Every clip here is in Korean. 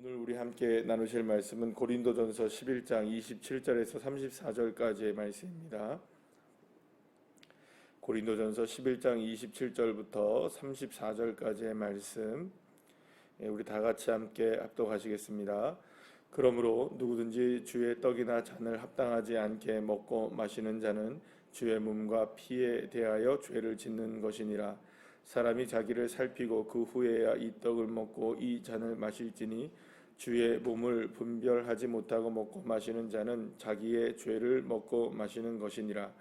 오늘 우리 함께 나누실 말씀은 고린도전서 11장 27절에서 34절까지의 말씀입니다. 고린도전서 11장 27절부터 34절까지의 말씀, 우리 다 같이 함께 합독하시겠습니다. 그러므로 누구든지 주의 떡이나 잔을 합당하지 않게 먹고 마시는 자는 주의 몸과 피에 대하여 죄를 짓는 것이니라. 사람이 자기를 살피고 그 후에야 이 떡을 먹고 이 잔을 마실지니 주의 몸을 분별하지 못하고 먹고 마시는 자는 자기의 죄를 먹고 마시는 것이니라.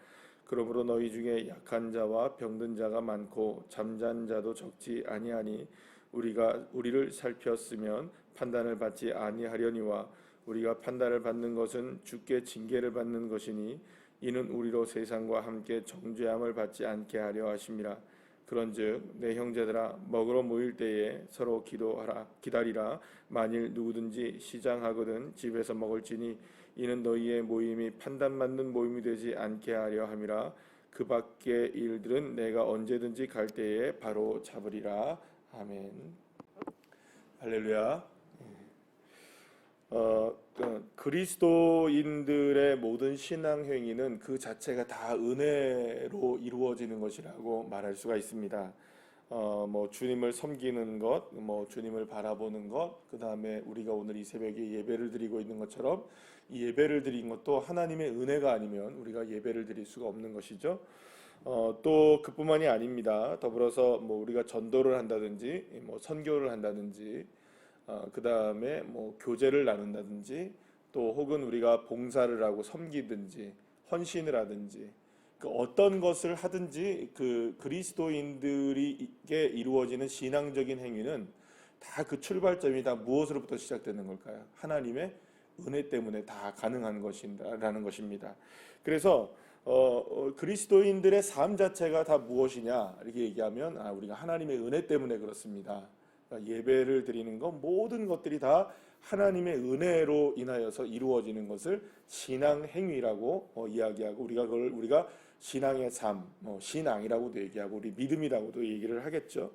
그러므로 너희 중에 약한 자와 병든 자가 많고 잠잔 자도 적지 아니하니 우리가 우리를 살폈으면 판단을 받지 아니하려니와 우리가 판단을 받는 것은 주께 징계를 받는 것이니 이는 우리로 세상과 함께 정죄함을 받지 않게 하려 하심이라. 그런즉 내 형제들아 먹으러 모일 때에 서로 기다리라. 만일 누구든지 시장하거든 집에서 먹을지니 이는 너희의 모임이 판단받는 모임이 되지 않게 하려 함이라. 그 밖의 일들은 내가 언제든지 갈 때에 바로 잡으리라. 아멘. 할렐루야. 그리스도인들의 모든 신앙 행위는 그 자체가 다 은혜로 이루어지는 것이라고 말할 수가 있습니다. 주님을 섬기는 것, 주님을 바라보는 것, 그 다음에 우리가 오늘 이 새벽에 예배를 드리고 있는 것처럼 이 예배를 드린 것도 하나님의 은혜가 아니면 우리가 예배를 드릴 수가 없는 것이죠. 또 그뿐만이 아닙니다. 더불어서 우리가 전도를 한다든지, 선교를 한다든지, 그 다음에 교제를 나눈다든지, 또 혹은 우리가 봉사를 하고 섬기든지 헌신을 하든지 어떤 것을 하든지 그 그리스도인들에게 이루어지는 신앙적인 행위는 다 그 출발점이 다 무엇으로부터 시작되는 걸까요? 하나님의 은혜 때문에 다 가능한 것이라는 것입니다. 그래서 그리스도인들의 삶 자체가 다 무엇이냐 이렇게 얘기하면 우리가 하나님의 은혜 때문에 그렇습니다. 예배를 드리는 것 모든 것들이 다 하나님의 은혜로 인하여서 이루어지는 것을 신앙 행위라고 이야기하고 우리가 신앙의 삶, 신앙이라고도 얘기하고 우리 믿음이라고도 얘기를 하겠죠.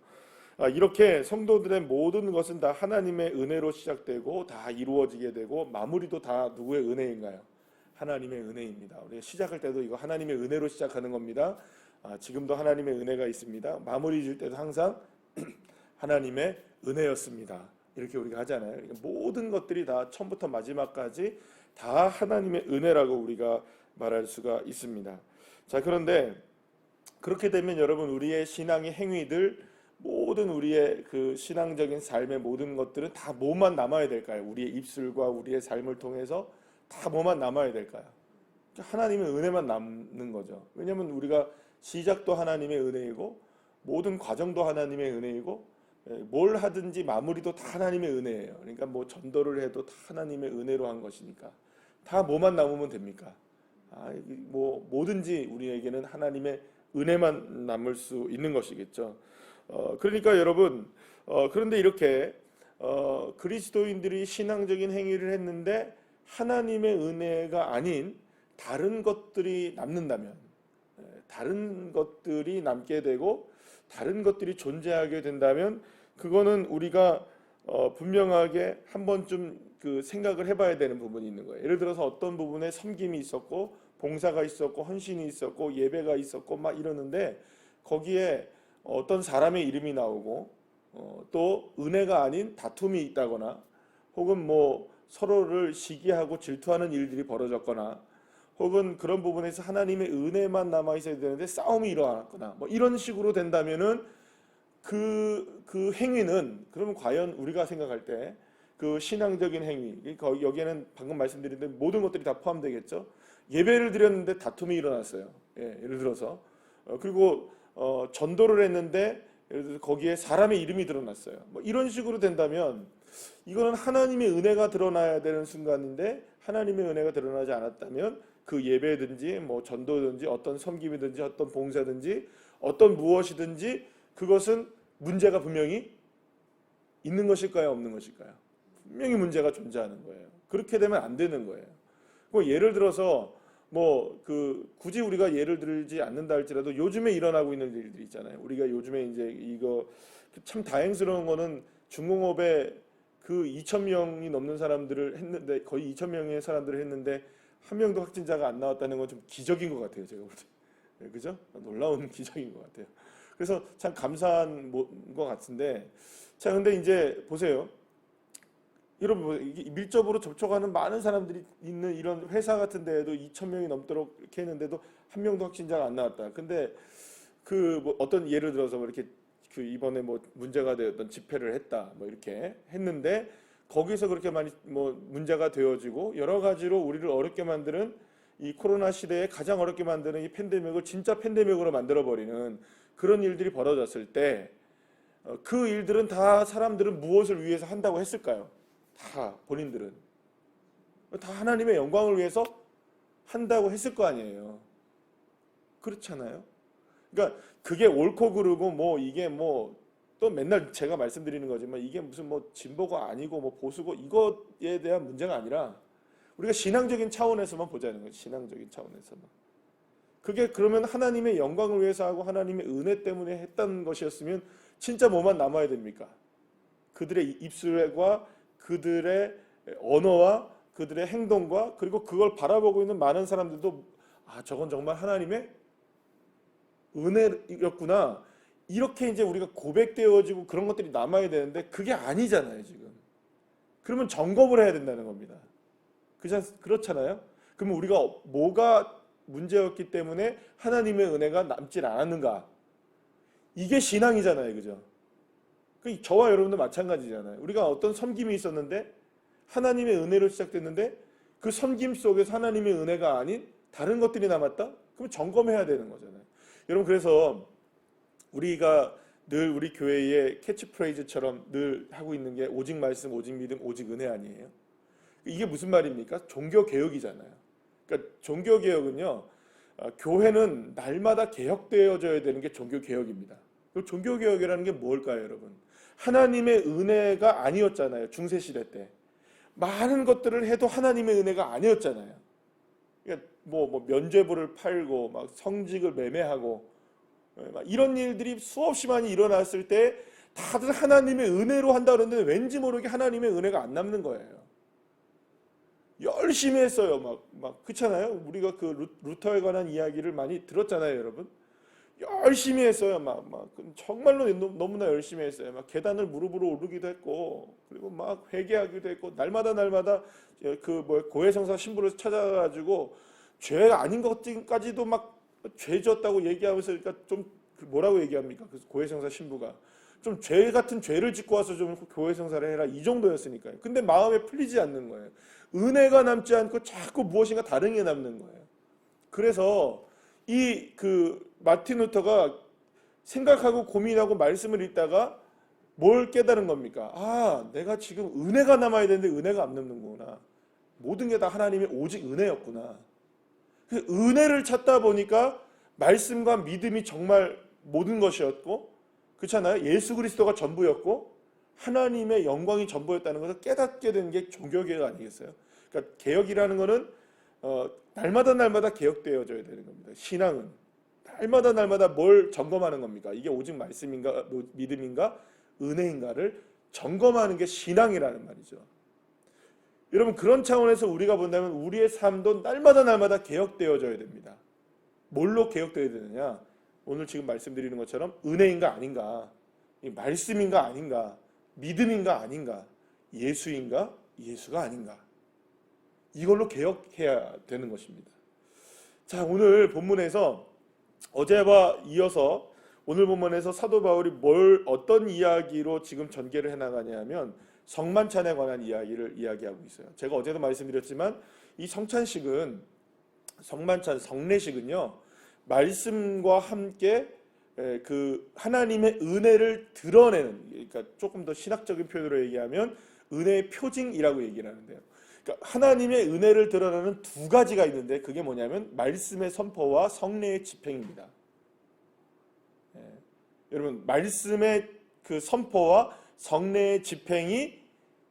이렇게 성도들의 모든 것은 다 하나님의 은혜로 시작되고 다 이루어지게 되고 마무리도 다 누구의 은혜인가요? 하나님의 은혜입니다. 우리가 시작할 때도 이거 하나님의 은혜로 시작하는 겁니다. 지금도 하나님의 은혜가 있습니다. 마무리 질 때도 항상 하나님의 은혜였습니다. 이렇게 우리가 하잖아요. 모든 것들이 다 처음부터 마지막까지 다 하나님의 은혜라고 우리가 말할 수가 있습니다. 자, 그런데 그렇게 되면 여러분 우리의 신앙의 행위들 모든 우리의 그 신앙적인 삶의 모든 것들은 다 뭐만 남아야 될까요? 우리의 입술과 우리의 삶을 통해서 다 뭐만 남아야 될까요? 하나님의 은혜만 남는 거죠. 왜냐하면 우리가 시작도 하나님의 은혜이고 모든 과정도 하나님의 은혜이고 뭘 하든지 마무리도 다 하나님의 은혜예요. 그러니까 전도를 해도 다 하나님의 은혜로 한 것이니까 다 뭐만 남으면 됩니까? 뭐든지 우리에게는 하나님의 은혜만 남을 수 있는 것이겠죠. 그러니까 여러분 그런데 이렇게 그리스도인들이 신앙적인 행위를 했는데 하나님의 은혜가 아닌 다른 것들이 남는다면 다른 것들이 남게 되고 다른 것들이 존재하게 된다면 그거는 우리가 분명하게 한 번쯤 그 생각을 해봐야 되는 부분이 있는 거예요. 예를 들어서 어떤 부분에 섬김이 있었고 봉사가 있었고 헌신이 있었고 예배가 있었고 막 이러는데 거기에 어떤 사람의 이름이 나오고 또 은혜가 아닌 다툼이 있다거나 혹은 서로를 시기하고 질투하는 일들이 벌어졌거나 혹은 그런 부분에서 하나님의 은혜만 남아 있어야 되는데 싸움이 일어났거나 이런 식으로 된다면은 그 행위는 그러면 과연 우리가 생각할 때 그 신앙적인 행위 여기에는 방금 말씀드린 대로 모든 것들이 다 포함되겠죠. 예배를 드렸는데 다툼이 일어났어요. 예를 들어서 그리고 전도를 했는데 예를 들어서 거기에 사람의 이름이 드러났어요. 이런 식으로 된다면 이거는 하나님의 은혜가 드러나야 되는 순간인데 하나님의 은혜가 드러나지 않았다면 그 예배든지 전도든지 어떤 섬김이든지 어떤 봉사든지 어떤 무엇이든지 그것은 문제가 분명히 있는 것일까요? 없는 것일까요? 분명히 문제가 존재하는 거예요. 그렇게 되면 안 되는 거예요. 예를 들어서 굳이 우리가 예를 들지 않는다 할지라도 요즘에 일어나고 있는 일들이 있잖아요. 우리가 요즘에 이제 이거 참 다행스러운 거는 중공업의 그 2천 명이 넘는 사람들을 했는데 거의 2천 명의 사람들을 했는데 한 명도 확진자가 안 나왔다는 건 좀 기적인 것 같아요. 제가 볼 때. 네, 그죠? 놀라운 기적인 것 같아요. 그래서 참 감사한 것 같은데 자 근데 이제 보세요. 여러분 이게 밀접으로 접촉하는 많은 사람들이 있는 이런 회사 같은 데에도 2천 명이 넘도록 이렇게 했는데도 한 명도 확진자가 안 나왔다. 근데 그 뭐 어떤 예를 들어서 뭐 이렇게 그 이번에 뭐 문제가 되었던 집회를 했다. 뭐 이렇게 했는데 거기서 그렇게 많이 뭐 문제가 되어지고 여러 가지로 우리를 어렵게 만드는 이 코로나 시대에 가장 어렵게 만드는 이 팬데믹을 진짜 팬데믹으로 만들어 버리는 그런 일들이 벌어졌을 때 그 일들은 다 사람들은 무엇을 위해서 한다고 했을까요? 다 본인들은 다 하나님의 영광을 위해서 한다고 했을 거 아니에요. 그렇잖아요. 그러니까 그게 옳고 그르고 뭐 이게 뭐 또 맨날 제가 말씀드리는 거지만 이게 무슨 뭐 진보가 아니고 뭐 보수고 이것에 대한 문제가 아니라 우리가 신앙적인 차원에서만 보자는 거예요. 신앙적인 차원에서만. 그게 그러면 하나님의 영광을 위해서 하고 하나님의 은혜 때문에 했던 것이었으면 진짜 뭐만 남아야 됩니까? 그들의 입술과 그들의 언어와 그들의 행동과 그리고 그걸 바라보고 있는 많은 사람들도 아 저건 정말 하나님의 은혜였구나 이렇게 이제 우리가 고백되어지고 그런 것들이 남아야 되는데 그게 아니잖아요 지금. 그러면 점검을 해야 된다는 겁니다. 그렇잖아요. 그러면 우리가 뭐가 문제였기 때문에 하나님의 은혜가 남질 않았는가? 이게 신앙이잖아요, 그죠? 저와 여러분도 마찬가지잖아요. 우리가 어떤 섬김이 있었는데 하나님의 은혜로 시작됐는데 그 섬김 속에서 하나님의 은혜가 아닌 다른 것들이 남았다? 그럼 점검해야 되는 거잖아요. 여러분 그래서 우리가 늘 우리 교회의 캐치프레이즈처럼 늘 하고 있는 게 오직 말씀, 오직 믿음, 오직 은혜 아니에요? 이게 무슨 말입니까? 종교개혁이잖아요. 그러니까 종교개혁은요. 교회는 날마다 개혁되어져야 되는 게 종교개혁입니다. 종교개혁이라는 게 뭘까요, 여러분? 하나님의 은혜가 아니었잖아요. 중세시대 때. 많은 것들을 해도 하나님의 은혜가 아니었잖아요. 그러니까 뭐 면죄부를 팔고 막 성직을 매매하고 막 이런 일들이 수없이 많이 일어났을 때 다들 하나님의 은혜로 한다 그러는데 왠지 모르게 하나님의 은혜가 안 남는 거예요. 열심히 했어요. 막 그렇잖아요. 우리가 그 루터에 관한 이야기를 많이 들었잖아요, 여러분. 열심히 했어요. 막 정말로 너무나 열심히 했어요. 막 계단을 무릎으로 오르기도 했고, 그리고 막 회개하기도 했고, 날마다 그 고해성사 신부를 찾아가지고 죄 아닌 것까지도 막 죄 졌다고 얘기하면서 그러니까 좀 뭐라고 얘기합니까? 그 고해성사 신부가 좀 죄 같은 죄를 짓고 와서 좀 고해성사를 해라 이 정도였으니까요. 근데 마음에 풀리지 않는 거예요. 은혜가 남지 않고 자꾸 무엇인가 다른 게 남는 거예요. 그래서 이 그 마틴 루터가 생각하고 고민하고 말씀을 읽다가 뭘 깨달은 겁니까? 아, 내가 지금 은혜가 남아야 되는데 은혜가 안 남는구나. 모든 게 다 하나님의 오직 은혜였구나. 그 은혜를 찾다 보니까 말씀과 믿음이 정말 모든 것이었고, 그렇잖아요. 예수 그리스도가 전부였고 하나님의 영광이 전부였다는 것을 깨닫게 된 게 종교개혁 아니겠어요? 그러니까 개혁이라는 것은 날마다 개혁되어져야 되는 겁니다. 신앙은 날마다 뭘 점검하는 겁니까? 이게 오직 말씀인가 믿음인가 은혜인가를 점검하는 게 신앙이라는 말이죠. 여러분 그런 차원에서 우리가 본다면 우리의 삶도 날마다 개혁되어져야 됩니다. 뭘로 개혁되어야 되느냐? 오늘 지금 말씀드리는 것처럼 은혜인가 아닌가, 말씀인가 아닌가, 믿음인가 아닌가, 예수인가 예수가 아닌가, 이걸로 개혁해야 되는 것입니다. 자, 오늘 본문에서 어제와 이어서 오늘 본문에서 사도 바울이 어떤 이야기로 지금 전개를 해나가냐 하면 성만찬에 관한 이야기를 이야기하고 있어요. 제가 어제도 말씀드렸지만 이 성찬식은 성만찬, 성례식은요 말씀과 함께 그 하나님의 은혜를 드러내는, 그러니까 조금 더 신학적인 표현으로 얘기하면 은혜의 표징이라고 얘기를 하는데요. 그러니까 하나님의 은혜를 드러내는 두 가지가 있는데 그게 뭐냐면 말씀의 선포와 성례의 집행입니다. 여러분 말씀의 그 선포와 성례의 집행이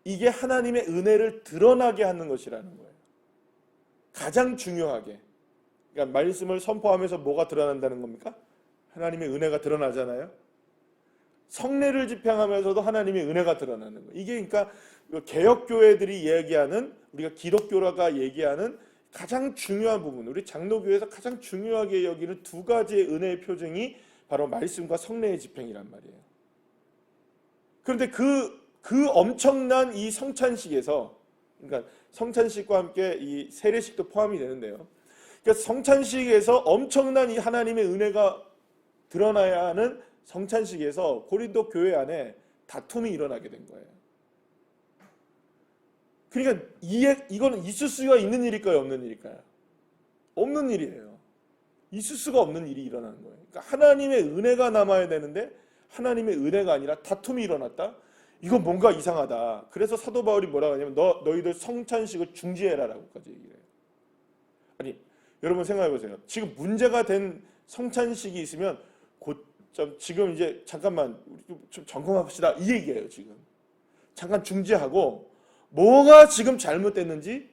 이게 하나님의 은혜를 드러나게 하는 것이라는 거예요. 가장 중요하게. 그러니까 말씀을 선포하면서 뭐가 드러난다는 겁니까? 하나님의 은혜가 드러나잖아요. 성례를 집행하면서도 하나님의 은혜가 드러나는 거예요. 이게 그러니까 개혁교회들이 이야기하는, 우리가 기독교라가 얘기하는 가장 중요한 부분, 우리 장로교회에서 가장 중요하게 여기는 두 가지의 은혜의 표징이 바로 말씀과 성례의 집행이란 말이에요. 그런데 그 엄청난 이 성찬식에서, 그러니까 성찬식과 함께 이 세례식도 포함이 되는데요. 그러니까 성찬식에서 엄청난 이 하나님의 은혜가 드러나야 하는 성찬식에서 고린도 교회 안에 다툼이 일어나게 된 거예요. 그러니까 이거는 있을 수가 있는 일일까요? 없는 일일까요? 없는 일이에요. 있을 수가 없는 일이 일어나는 거예요. 그러니까 하나님의 은혜가 남아야 되는데 하나님의 은혜가 아니라 다툼이 일어났다? 이건 뭔가 이상하다. 그래서 사도 바울이 뭐라고 하냐면 너희들 성찬식을 중지해라라고까지 얘기를 해요. 아니, 여러분 생각해 보세요. 지금 문제가 된 성찬식이 있으면 지금 이제 잠깐만 좀 점검합시다 이 얘기예요. 지금 잠깐 중지하고 뭐가 지금 잘못됐는지,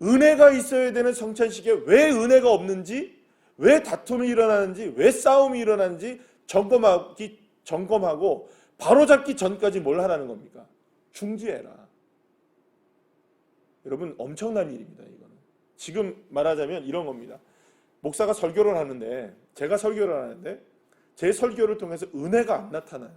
은혜가 있어야 되는 성찬식에 왜 은혜가 없는지, 왜 다툼이 일어나는지, 왜 싸움이 일어나는지 점검하고 바로잡기 전까지 뭘 하라는 겁니까? 중지해라. 여러분 엄청난 일입니다. 이거는 지금 말하자면 이런 겁니다. 목사가 설교를 하는데, 제가 설교를 하는데 제 설교를 통해서 은혜가 안 나타나요.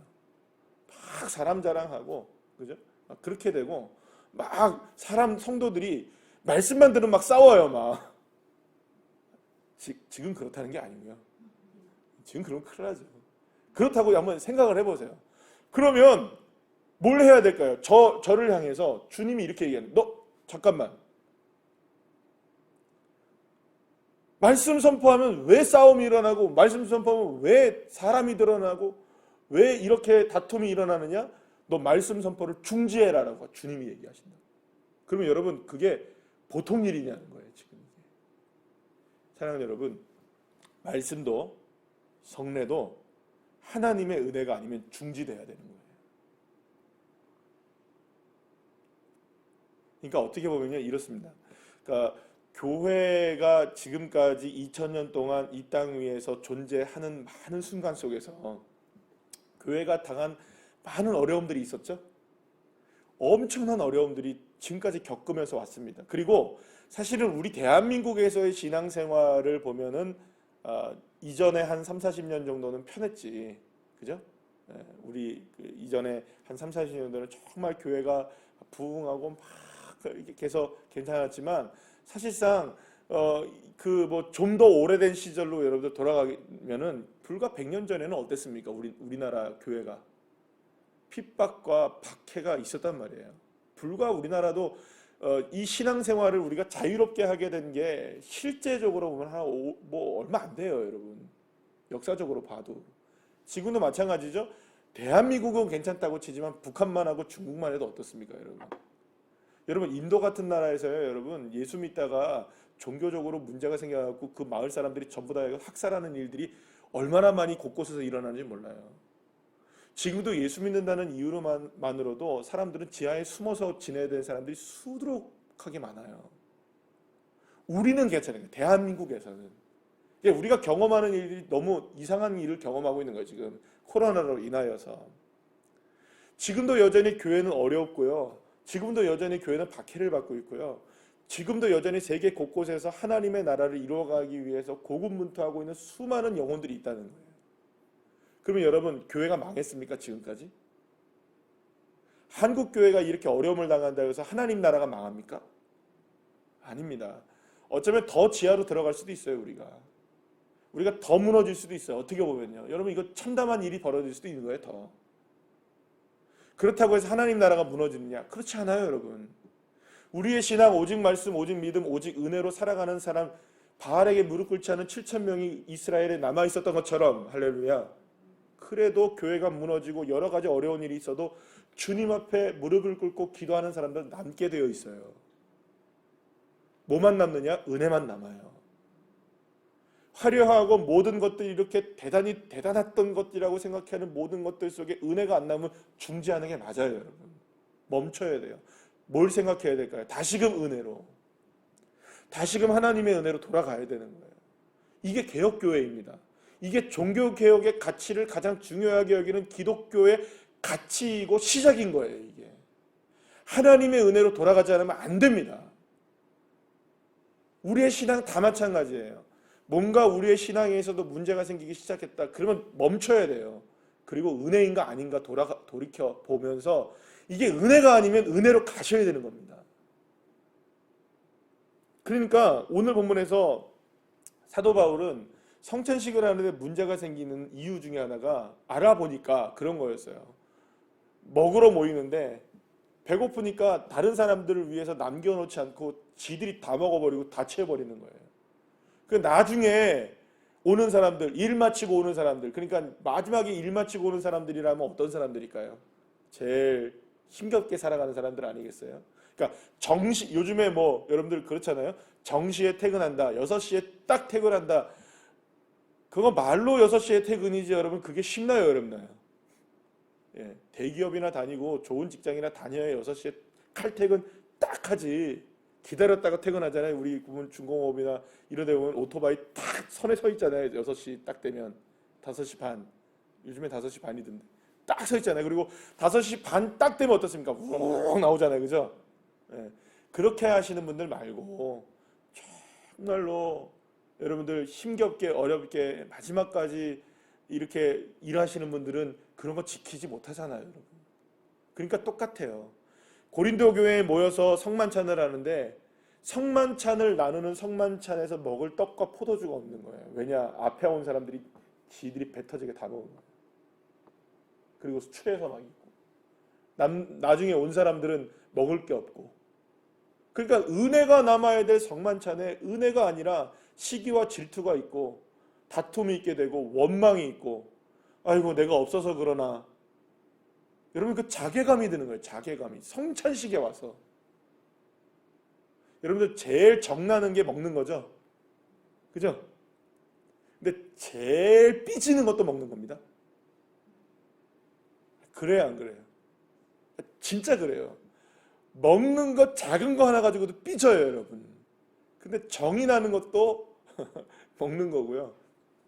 막 사람 자랑하고, 그죠? 막 그렇게 되고, 막 성도들이 말씀만 들으면 막 싸워요. 막 지금 그렇다는 게 아니고요. 지금 그러면 큰일 나죠. 그렇다고 한번 생각을 해보세요. 그러면 뭘 해야 될까요? 저를 향해서 주님이 이렇게 얘기하는, 너 잠깐만, 말씀 선포하면 왜 싸움이 일어나고, 말씀 선포하면 왜 사람이 드러나고, 왜 이렇게 다툼이 일어나느냐? 너 말씀 선포를 중지해라라고 주님이 얘기하신다. 그러면 여러분 그게 보통 일이냐는 거예요. 지금 사랑하는 여러분, 말씀도 성례도 하나님의 은혜가 아니면 중지돼야 되는 거예요. 그러니까 어떻게 보면요, 이렇습니다. 그러니까 교회가 지금까지 2000년 동안 이 땅 위에서 존재하는 많은 순간 속에서 교회가 당한 많은 어려움들이 있었죠. 엄청난 어려움들이 지금까지 겪으면서 왔습니다. 그리고 사실은 우리 대한민국에서의 신앙생활을 보면은 이전에 한 3, 40년 정도는 편했지. 그죠? 우리 이전에 한 3, 40년 정도는 정말 교회가 부흥하고 막 이렇게 계속 괜찮았지만, 사실상 좀 더 오래된 시절로 여러분들 돌아가면은 불과 100년 전에는 어땠습니까? 우리나라 교회가 핍박과 박해가 있었단 말이에요. 불과 우리나라도 이 신앙생활을 우리가 자유롭게 하게 된 게 실제적으로 보면 얼마 안 돼요, 여러분. 역사적으로 봐도. 지금도 마찬가지죠. 대한민국은 괜찮다고 치지만 북한만 하고 중국만 해도 어떻습니까, 여러분? 여러분 인도 같은 나라에서요, 여러분 예수 믿다가 종교적으로 문제가 생겨갖고 그 마을 사람들이 전부 다 학살하는 일들이 얼마나 많이 곳곳에서 일어나는지 몰라요. 지금도 예수 믿는다는 이유로만으로도 사람들은 지하에 숨어서 지내야 되는 사람들이 수두룩하게 많아요. 우리는 괜찮아요. 대한민국에서는. 우리가 경험하는 일이 너무 이상한 일을 경험하고 있는 거예요. 지금 코로나로 인하여서. 지금도 여전히 교회는 어렵고요. 지금도 여전히 교회는 박해를 받고 있고요. 지금도 여전히 세계 곳곳에서 하나님의 나라를 이루어가기 위해서 고군분투하고 있는 수많은 영혼들이 있다는 거예요. 그러면 여러분, 교회가 망했습니까? 지금까지? 한국 교회가 이렇게 어려움을 당한다고 해서 하나님 나라가 망합니까? 아닙니다. 어쩌면 더 지하로 들어갈 수도 있어요. 우리가 더 무너질 수도 있어요. 어떻게 보면요, 여러분 이거 참담한 일이 벌어질 수도 있는 거예요. 더. 그렇다고 해서 하나님 나라가 무너지느냐? 그렇지 않아요, 여러분. 우리의 신앙 오직 말씀, 오직 믿음, 오직 은혜로 살아가는 사람, 바알에게 무릎 꿇지 않은 7,000명이 이스라엘에 남아 있었던 것처럼, 할렐루야. 그래도 교회가 무너지고 여러 가지 어려운 일이 있어도 주님 앞에 무릎을 꿇고 기도하는 사람들 남게 되어 있어요. 뭐만 남느냐? 은혜만 남아요. 화려하고 모든 것들이 이렇게 대단했던 것이라고 생각하는 모든 것들 속에 은혜가 안 남으면 중지하는 게 맞아요, 여러분. 멈춰야 돼요. 뭘 생각해야 될까요? 다시금 은혜로, 다시금 하나님의 은혜로 돌아가야 되는 거예요. 이게 개혁교회입니다. 이게 종교개혁의 가치를 가장 중요하게 여기는 기독교의 가치이고 시작인 거예요. 이게 하나님의 은혜로 돌아가지 않으면 안 됩니다. 우리의 신앙 다 마찬가지예요. 뭔가 우리의 신앙에서도 문제가 생기기 시작했다. 그러면 멈춰야 돼요. 그리고 은혜인가 아닌가 돌이켜 보면서 이게 은혜가 아니면 은혜로 가셔야 되는 겁니다. 그러니까 오늘 본문에서 사도 바울은 성찬식을 하는데 문제가 생기는 이유 중에 하나가 알아보니까 그런 거였어요. 먹으러 모이는데 배고프니까 다른 사람들을 위해서 남겨놓지 않고 지들이 다 먹어버리고 다 채워버리는 거예요. 그 나중에 오는 사람들, 일 마치고 오는 사람들, 그러니까 마지막에 일 마치고 오는 사람들이라면 어떤 사람들일까요? 제일 힘겹게 살아가는 사람들 아니겠어요? 그러니까 정시, 요즘에 뭐 여러분들 그렇잖아요. 정시에 퇴근한다. 6시에 딱 퇴근한다. 그거 말로 6시에 퇴근이지 여러분 그게 쉽나요? 어렵나요? 예, 대기업이나 다니고 좋은 직장이나 다녀야 6시에 칼퇴근 딱 하지. 기다렸다가 퇴근하잖아요. 우리 보면 중공업이나 이런 데 보면 오토바이 딱 선에 서 있잖아요. 6시 딱 되면 5시 반. 요즘에 5시 반이던데. 딱 서 있잖아요. 그리고 5시 반 딱 되면 어떻습니까? 우웅 나오잖아요. 그죠? 예, 그렇게 하시는 분들 말고 정말로 여러분들 힘겹게 어렵게 마지막까지 이렇게 일하시는 분들은 그런 거 지키지 못하잖아요. 여러분. 그러니까 똑같아요. 고린도 교회에 모여서 성만찬을 하는데 성만찬을 나누는 성만찬에서 먹을 떡과 포도주가 없는 거예요. 왜냐? 앞에 온 사람들이 지들이 배 터지게 다 먹은 거예요. 그리고 취해서 막 있고 나중에 온 사람들은 먹을 게 없고. 그러니까 은혜가 남아야 될 성만찬에 은혜가 아니라 시기와 질투가 있고 다툼이 있게 되고 원망이 있고 아이고 내가 없어서 그러나 여러분 그 자괴감이 드는 거예요. 자괴감이. 성찬식에 와서. 여러분들 제일 정나는 게 먹는 거죠. 그죠? 근데 제일 삐지는 것도 먹는 겁니다. 그래요, 안 그래요? 진짜 그래요. 먹는 것 작은 거 하나 가지고도 삐져요, 여러분. 근데 정이 나는 것도 먹는 거고요.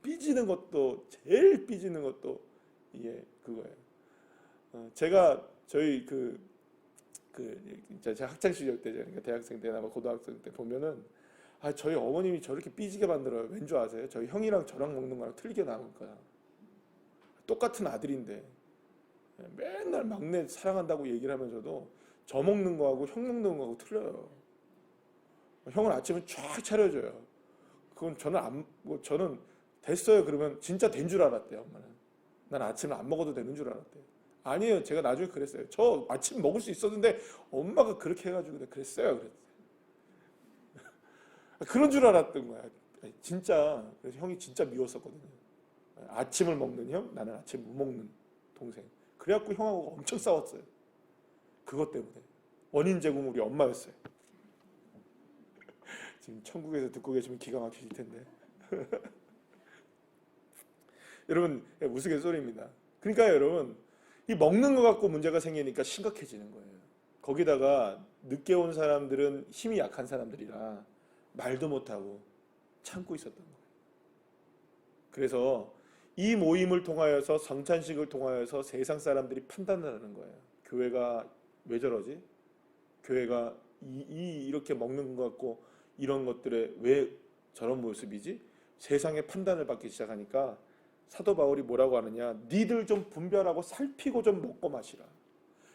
삐지는 것도 제일 삐지는 것도 이게 그거예요. 제가 저희 제가 학창 시절 때 그러니까 대학생 때나 고등학생 때 보면은 저희 어머님이 저렇게 삐지게 만들어요. 왠 줄 아세요? 저희 형이랑 저랑 먹는 거랑 틀리게 나올 거야. 똑같은 아들인데 맨날 막내 사랑한다고 얘기를 하면서도 저 먹는 거하고 형 먹는 거하고 틀려요. 형은 아침에 쫙 차려줘요. 그건 저는 됐어요. 그러면 진짜 된 줄 알았대요. 엄마는. 난 아침을 안 먹어도 되는 줄 알았대요. 아니에요. 제가 나중에 그랬어요. 저 아침 먹을 수 있었는데 엄마가 그렇게 해가지고 내가 그랬어요. 그런 줄 알았던 거야. 진짜. 그래서 형이 진짜 미웠었거든요. 아침을 먹는 형, 나는 아침 못 먹는 동생. 그래갖고 형하고 엄청 싸웠어요. 그것 때문에. 원인 제공 우리 엄마였어요. 지금 천국에서 듣고 계시면 기가 막히실 텐데. 여러분 우스갯소리입니다. 그러니까 여러분 이 먹는 거 갖고 문제가 생기니까 심각해지는 거예요. 거기다가 늦게 온 사람들은 힘이 약한 사람들이라 말도 못하고 참고 있었던 거예요. 그래서 이 모임을 통하여서 성찬식을 통하여서 세상 사람들이 판단을 하는 거예요. 교회가 왜 저러지? 교회가 이렇게 먹는 것 같고 이런 것들에 왜 저런 모습이지? 세상의 판단을 받기 시작하니까 사도 바울이 뭐라고 하느냐? 니들 좀 분별하고 살피고 좀 먹고 마시라.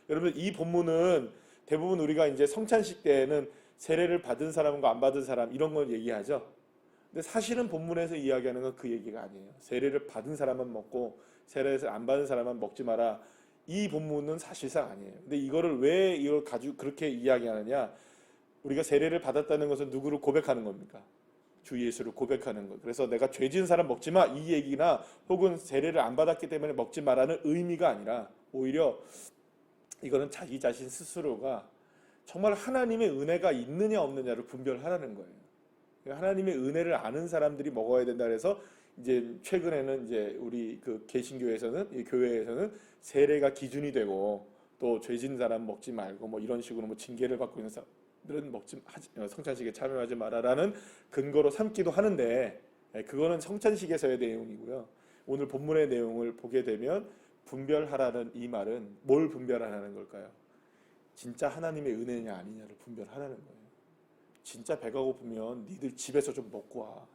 여러분 이 본문은 대부분 우리가 이제 성찬식 때에는 세례를 받은 사람과 안 받은 사람 이런 걸 얘기하죠. 근데 사실은 본문에서 이야기하는 건 그 얘기가 아니에요. 세례를 받은 사람만 먹고 세례를 안 받은 사람만 먹지 마라. 이 본문은 사실상 아니에요. 근데 이거를 왜 이걸 가지고 그렇게 이야기하느냐? 우리가 세례를 받았다는 것은 누구를 고백하는 겁니까? 주 예수를 고백하는 것. 그래서 내가 죄 지은 사람 먹지 마 이 얘기나 혹은 세례를 안 받았기 때문에 먹지 마라는 의미가 아니라 오히려 이거는 자기 자신 스스로가 정말 하나님의 은혜가 있느냐 없느냐를 분별하라는 거예요. 하나님의 은혜를 아는 사람들이 먹어야 된다 그래서 이제 최근에는 이제 우리 그 개신교에서는 이 교회에서는 세례가 기준이 되고 또 죄진 사람 먹지 말고 뭐 이런 식으로 뭐 징계를 받고 있는 사람들은 성찬식에 참여하지 마라라는 근거로 삼기도 하는데 그거는 성찬식에서의 내용이고요. 오늘 본문의 내용을 보게 되면 분별하라는 이 말은 뭘 분별하라는 걸까요? 진짜 하나님의 은혜냐 아니냐를 분별하라는 거예요. 진짜 배가 고프면 니들 집에서 좀 먹고 와.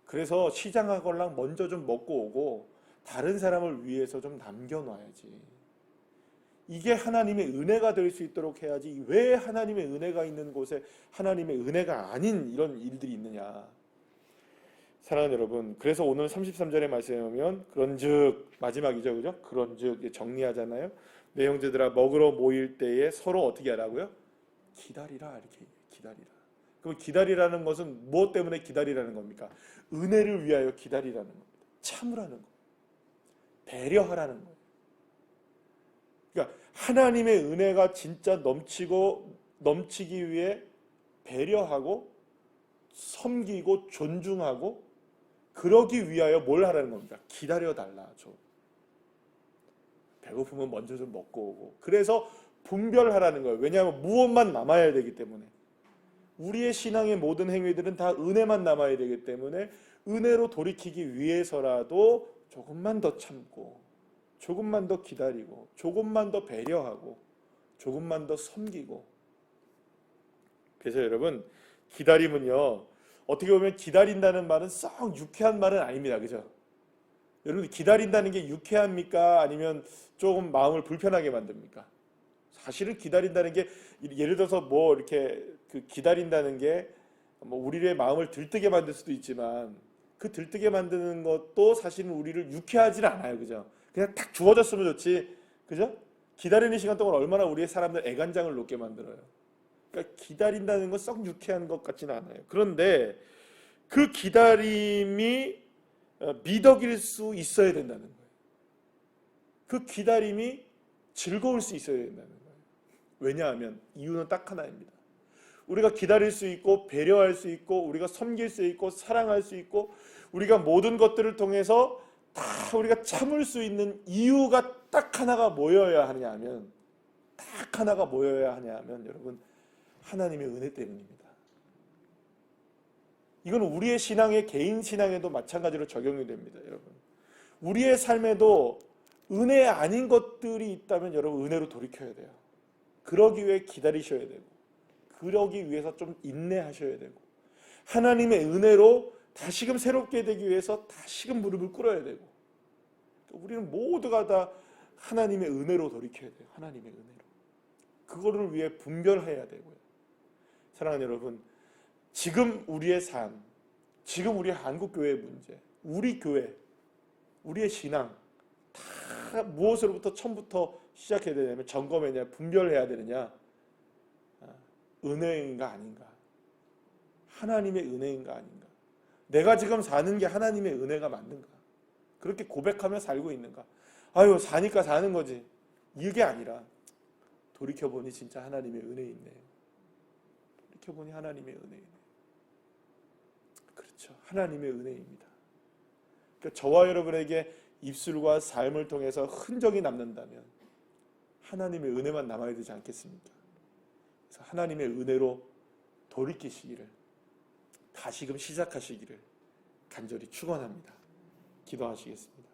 그래서 시장 가걸랑 먼저 좀 먹고 오고 다른 사람을 위해서 좀 남겨놔야지. 이게 하나님의 은혜가 될 수 있도록 해야지. 왜 하나님의 은혜가 있는 곳에 하나님의 은혜가 아닌 이런 일들이 있느냐. 사랑하는 여러분, 그래서 오늘 33절의 말씀에 보면 그런즉, 마지막이죠, 그죠? 그런즉 정리하잖아요. 내 형제들아 먹으러 모일 때에 서로 어떻게 하라고요? 기다리라, 이렇게 기다리라. 그럼 기다리라는 것은 무엇 때문에 기다리라는 겁니까? 은혜를 위하여 기다리라는 겁니다. 참으라는 거예요. 배려하라는 거예요. 그러니까 하나님의 은혜가 진짜 넘치기 위해 배려하고 섬기고 존중하고 그러기 위하여 뭘 하라는 겁니까? 기다려달라. 배고프면 먼저 좀 먹고 오고. 그래서 분별하라는 거예요. 왜냐하면 무엇만 남아야 되기 때문에. 우리의 신앙의 모든 행위들은 다 은혜만 남아야 되기 때문에 은혜로 돌이키기 위해서라도 조금만 더 참고, 조금만 더 기다리고, 조금만 더 배려하고, 조금만 더 섬기고. 그래서 여러분, 기다림은요, 어떻게 보면 기다린다는 말은 썩 유쾌한 말은 아닙니다. 그죠? 여러분, 기다린다는 게 유쾌합니까? 아니면 조금 마음을 불편하게 만듭니까? 사실은 기다린다는 게, 예를 들어서 뭐 이렇게 기다린다는 게 뭐 우리의 마음을 들뜨게 만들 수도 있지만, 그 들뜨게 만드는 것도 사실은 우리를 유쾌하지 않아요. 그죠? 그냥 딱 주어졌으면 좋지. 그죠? 기다리는 시간 동안 얼마나 우리의 사람들 애간장을 놓게 만들어요. 그러니까 기다린다는 건 썩 유쾌한 것 같지는 않아요. 그런데 그 기다림이 미덕일 수 있어야 된다는 거예요. 그 기다림이 즐거울 수 있어야 된다는 거예요. 왜냐하면 이유는 딱 하나입니다. 우리가 기다릴 수 있고 배려할 수 있고 우리가 섬길 수 있고 사랑할 수 있고 우리가 모든 것들을 통해서 다 우리가 참을 수 있는 이유가 딱 하나가 모여야 하냐면 여러분, 하나님의 은혜 때문입니다. 이건 우리의 신앙의 개인 신앙에도 마찬가지로 적용이 됩니다. 여러분, 우리의 삶에도 은혜 아닌 것들이 있다면 여러분 은혜로 돌이켜야 돼요. 그러기 위해 기다리셔야 되고, 그러기 위해서 좀 인내하셔야 되고, 하나님의 은혜로 다시금 새롭게 되기 위해서 다시금 무릎을 꿇어야 되고, 우리는 모두가 다 하나님의 은혜로 돌이켜야 돼요. 하나님의 은혜로. 그거를 위해 분별해야 되고요. 사랑하는 여러분, 지금 우리의 삶, 지금 우리 한국교회의 문제, 우리 교회, 우리의 신앙 다 무엇으로부터 처음부터 시작해야 되냐면 점검해야 분별해야 되느냐? 은혜인가 아닌가? 하나님의 은혜인가 아닌가? 내가 지금 사는 게 하나님의 은혜가 맞는가? 그렇게 고백하며 살고 있는가? 아유, 사니까 사는 거지. 이게 아니라 돌이켜보니 진짜 하나님의 은혜 있네요. 돌이켜보니 하나님의 은혜이네. 그렇죠. 하나님의 은혜입니다. 그러니까 저와 여러분에게 입술과 삶을 통해서 흔적이 남는다면 하나님의 은혜만 남아야 되지 않겠습니까? 그래서 하나님의 은혜로 돌이키시기를, 다시금 시작하시기를 간절히 축원합니다. 기도하시겠습니다.